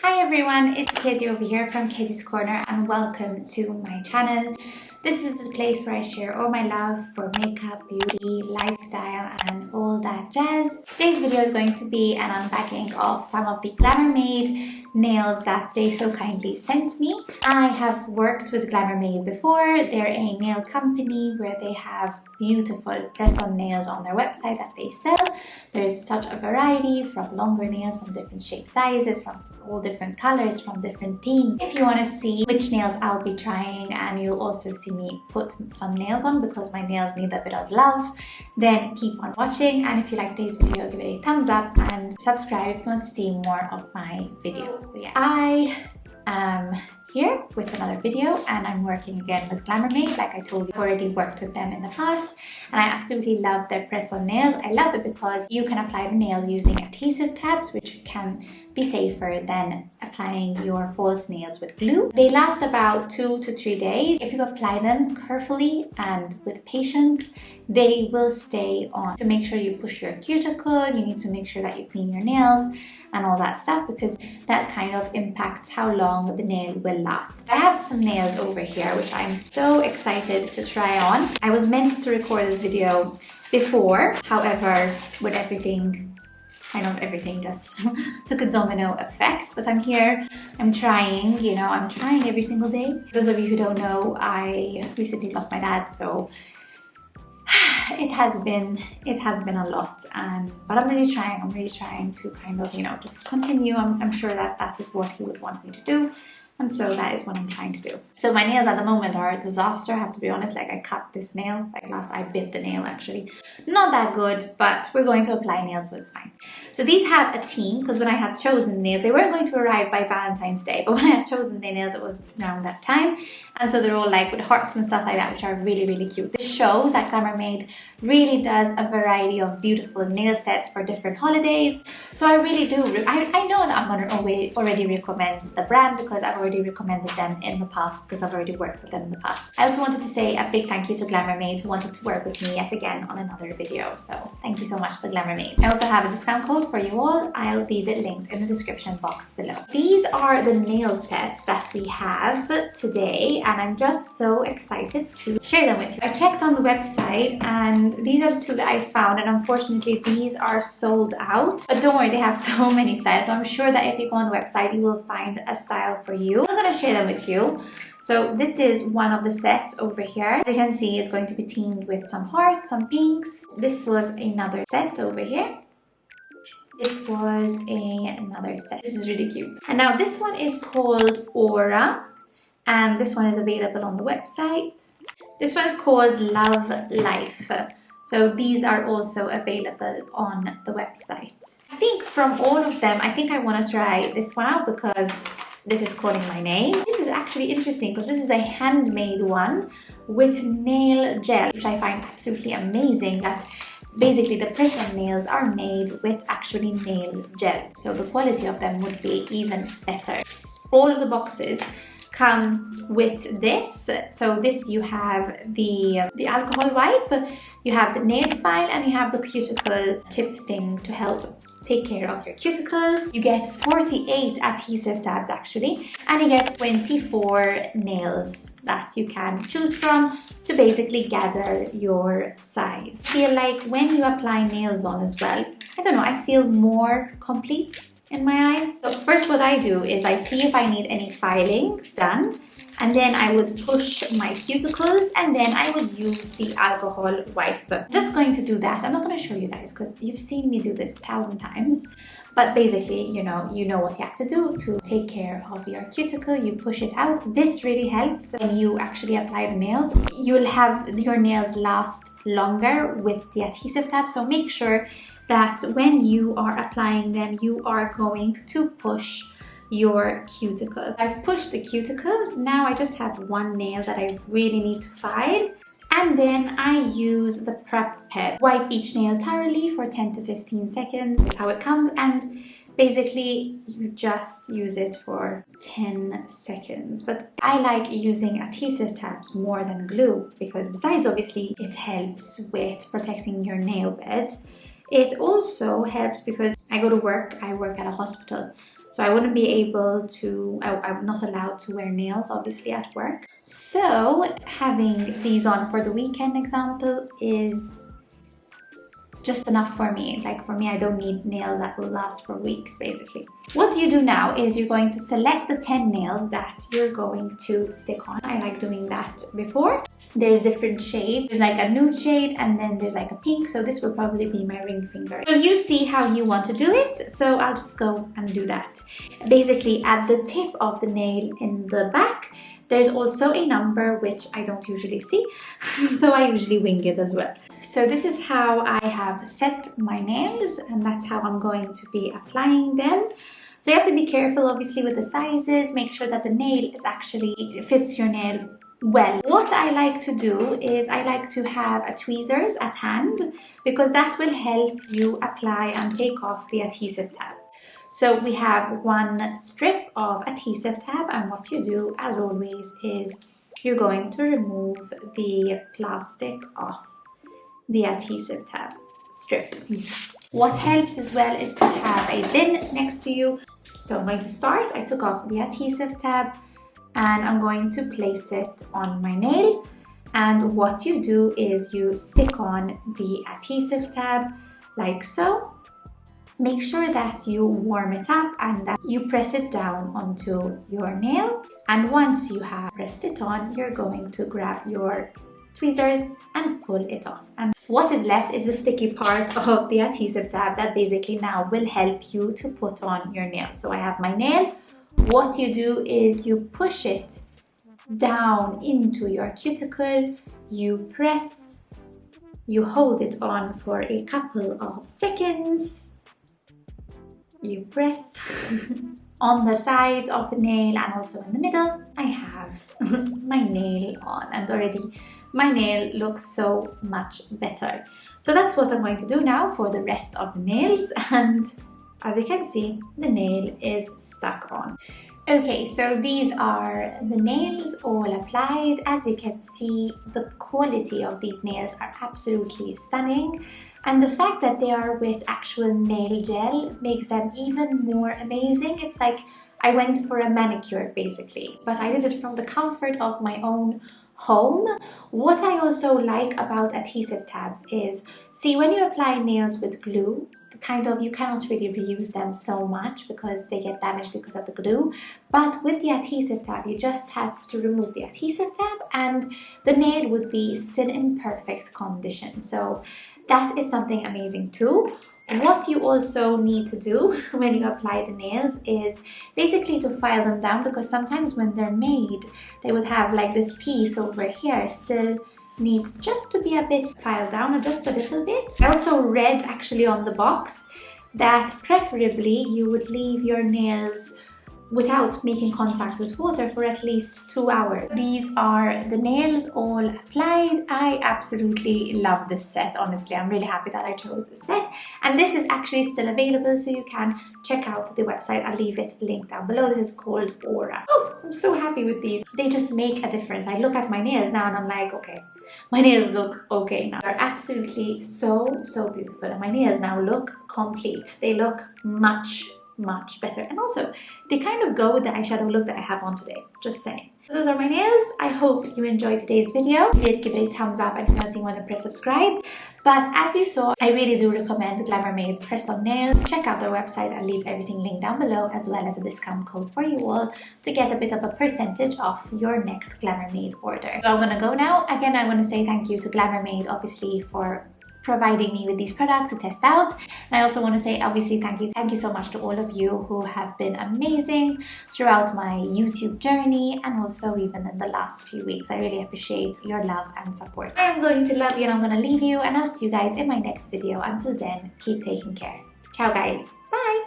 Hi everyone, it's Casey over here from Casey's Corner and welcome to my channel. This is the place where I share all my love for makeup, beauty, lifestyle and all that jazz. Today's video is going to be an unpacking of some of the Glamermaid nails that they so kindly sent me. I have worked with Glamermaid before. They're a nail company where they have beautiful press-on nails on their website that they sell. There's such a variety from longer nails, from different shape sizes, from all different colors, from different themes. If you want to see which nails I'll be trying and you'll also see me put some nails on because my nails need a bit of love, then keep on watching. And if you like today's video, give it a thumbs up and subscribe if you want to see more of my videos. So yeah, I am here with another video and I'm working again with Glamour like I told you. I've already worked with them in the past and I absolutely love their press-on nails. I love it because you can apply the nails using adhesive tabs, which can be safer than applying your false nails with glue. They last about 2 to 3 days. If you apply them carefully and with patience, they will stay on. To make sure you push your cuticle, you need to make sure that you clean your nails and all that stuff because that kind of impacts how long the nail will last. I have some nails over here which I'm so excited to try on. I was meant to record this video before, however, with everything just took a domino effect. But I'm here, I'm trying, I'm trying every single day. For those of you who don't know, I recently lost my dad, so it has been a lot, but I'm really trying to kind of just continue. I'm sure that is what he would want me to do, and so that is what I'm trying to do. So my nails at the moment are a disaster, I have to be honest. Like, I cut this nail, I bit the nail actually. Not that good, but we're going to apply nails, so it's fine. So these have a theme, because when I had chosen nails, they weren't going to arrive by Valentine's Day, but when I had chosen the nails, it was around that time. And so they're all like with hearts and stuff like that, which are really, really cute. This shows that Glamour really does a variety of beautiful nail sets for different holidays. So I really do, I know that I'm going to already recommend the brand because I've already recommended them in the past because I've already worked with them in the past. I also wanted to say a big thank you to Glamour who wanted to work with me yet again on another video. So thank you so much to Glamour I also have a discount code for you all. I'll leave it linked in the description box below. These are the nail sets that we have today, and I'm just so excited to share them with you. I checked on the website and these are the two that I found, and unfortunately these are sold out. But don't worry, they have so many styles, so I'm sure that if you go on the website you will find a style for you. I'm going to share them with you. So this is one of the sets over here. As you can see, it's going to be themed with some hearts, some pinks. This was another set over here. This was another set. This is really cute. And now this one is called Aura, and this one is available on the website. This one is called Love Life. So these are also available on the website. I think from all of them, I think I want to try this one out because this is calling my name. This is actually interesting because this is a handmade one with nail gel, which I find absolutely amazing, that basically the press-on nails are made with actually nail gel. So the quality of them would be even better. All of the boxes come with this. So this, you have the alcohol wipe, you have the nail file, and you have the cuticle tip thing to help take care of your cuticles. You get 48 adhesive tabs actually, and you get 24 nails that you can choose from to basically gather your size. I feel like when you apply nails on as well, I don't know, I feel more complete in my eyes. So first what I do is I see if I need any filing done, and then I would push my cuticles, and then I would use the alcohol wipe. I'm just going to do that. I'm not going to show you guys because you've seen me do this 1,000 times. But basically, you know what you have to do to take care of your cuticle. You push it out. This really helps when you actually apply the nails. You'll have your nails last longer with the adhesive tab. So make sure that when you are applying them, you are going to push your cuticle. I've pushed the cuticles. Now I just have one nail that I really need to file. And then I use the prep pad. Wipe each nail thoroughly for 10 to 15 seconds. That's how it comes. And basically you just use it for 10 seconds. But I like using adhesive tabs more than glue because besides obviously it helps with protecting your nail bed, it also helps because I go to work, I work at a hospital. So I wouldn't be able to, I'm not allowed to wear nails obviously at work. So having these on for the weekend example is just enough for me. Like for me, I don't need nails that will last for weeks basically. What you do now is you're going to select the 10 nails that you're going to stick on. I like doing that before. There's different shades. There's like a nude shade and then there's like a pink. So this will probably be my ring finger. So you see how you want to do it. So I'll just go and do that. Basically at the tip of the nail in the back, there's also a number which I don't usually see. So I usually wing it as well. So this is how I have set my nails and that's how I'm going to be applying them. So you have to be careful obviously with the sizes, make sure that the nail is actually fits your nail well. What I like to do is I like to have a tweezers at hand because that will help you apply and take off the adhesive tab. So we have one strip of adhesive tab and what you do as always is you're going to remove the plastic off the adhesive tab strip. What helps as well is to have a bin next to you. So I'm going to start. I took off the adhesive tab and I'm going to place it on my nail. And what you do is you stick on the adhesive tab like so. Make sure that you warm it up and that you press it down onto your nail. And once you have pressed it on, you're going to grab your tweezers and pull it off. And what is left is the sticky part of the adhesive tab that basically now will help you to put on your nail. So I have my nail. What you do is you push it down into your cuticle, you press, you hold it on for a couple of seconds, you press on the sides of the nail and also in the middle. I have my nail on and already my nail looks so much better. So that's what I'm going to do now for the rest of the nails, and as you can see, the nail is stuck on. Okay, so these are the nails all applied. As you can see, the quality of these nails are absolutely stunning. And the fact that they are with actual nail gel makes them even more amazing. It's like I went for a manicure basically, but I did it from the comfort of my own home. What I also like about adhesive tabs is, see, when you apply nails with glue, you cannot really reuse them so much because they get damaged because of the glue. But with the adhesive tab, you just have to remove the adhesive tab and the nail would be still in perfect condition. So that is something amazing too. What you also need to do when you apply the nails is basically to file them down, because sometimes when they're made, they would have like this piece over here still needs just to be a bit filed down, or just a little bit. I also read actually on the box that preferably you would leave your nails without making contact with water for at least 2 hours. These are the nails all applied. I absolutely love this set, honestly. I'm really happy that I chose this set. And this is actually still available, so you can check out the website. I'll leave it linked down below. This is called Aura. Oh, I'm so happy with these. They just make a difference. I look at my nails now and I'm like, okay, my nails look okay now. They're absolutely so beautiful. And my nails now look complete. They look much better, and also they kind of go with the eyeshadow look that I have on today, just saying. Those are my nails. I hope you enjoyed today's video. If you did, give it a thumbs up, and if you want to press subscribe. But as you saw, I really do recommend Glamermaid's press-on nails. Check out their website. I'll leave everything linked down below, as well as a discount code for you all to get a bit of a percentage off your next Glamermaid order. So I'm gonna go now. Again, I want to say thank you to Glamermaid, obviously, for providing me with these products to test out. And I also want to say obviously thank you so much to all of you who have been amazing throughout my YouTube journey, and also even in the last few weeks. I really appreciate your love and support. I am going to love you, and I'm going to leave you, and I'll see you guys in my next video. Until then, keep taking care. Ciao guys, bye.